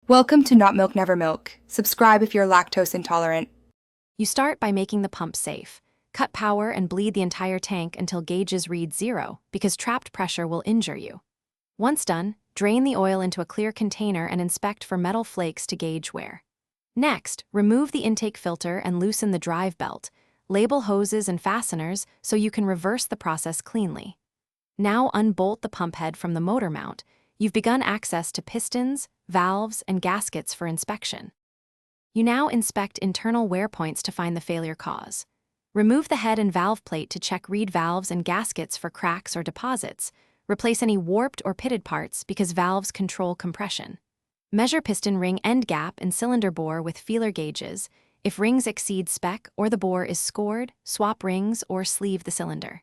Welcome to Not Milk Never Milk. Subscribe if you're lactose intolerant. You start by making the pump safe. Cut power and bleed the entire tank until gauges read 0 because trapped pressure will injure you. Once done, drain the oil into a clear container and inspect for metal flakes to gauge wear. Next, remove the intake filter and loosen the drive belt. Label hoses and fasteners so you can reverse the process cleanly. Now unbolt the pump head from the motor mount. You've begun access to pistons, valves, and gaskets for inspection. You now inspect internal wear points to find the failure cause. Remove the head and valve plate to check reed valves and gaskets for cracks or deposits. Replace any warped or pitted parts because valves control compression. Measure piston ring end gap and cylinder bore with feeler gauges. If rings exceed spec or the bore is scored, swap rings or sleeve the cylinder.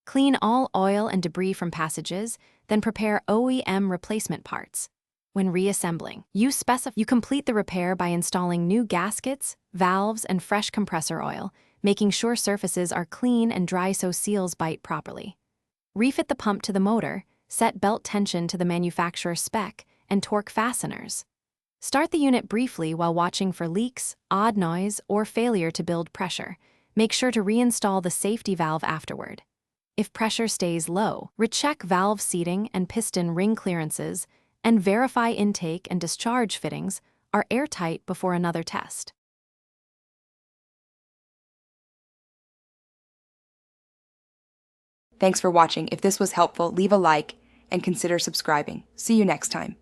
Clean all oil and debris from passages, then prepare OEM replacement parts. When reassembling, you complete the repair by installing new gaskets, valves, and fresh compressor oil, making sure surfaces are clean and dry so seals bite properly. Refit the pump to the motor, set belt tension to the manufacturer's spec, and torque fasteners. Start the unit briefly while watching for leaks, odd noise, or failure to build pressure. Make sure to reinstall the safety valve afterward. If pressure stays low, recheck valve seating and piston ring clearances, and verify intake and discharge fittings are airtight before another test. Thanks for watching. If this was helpful, leave a like and consider subscribing. See you next time.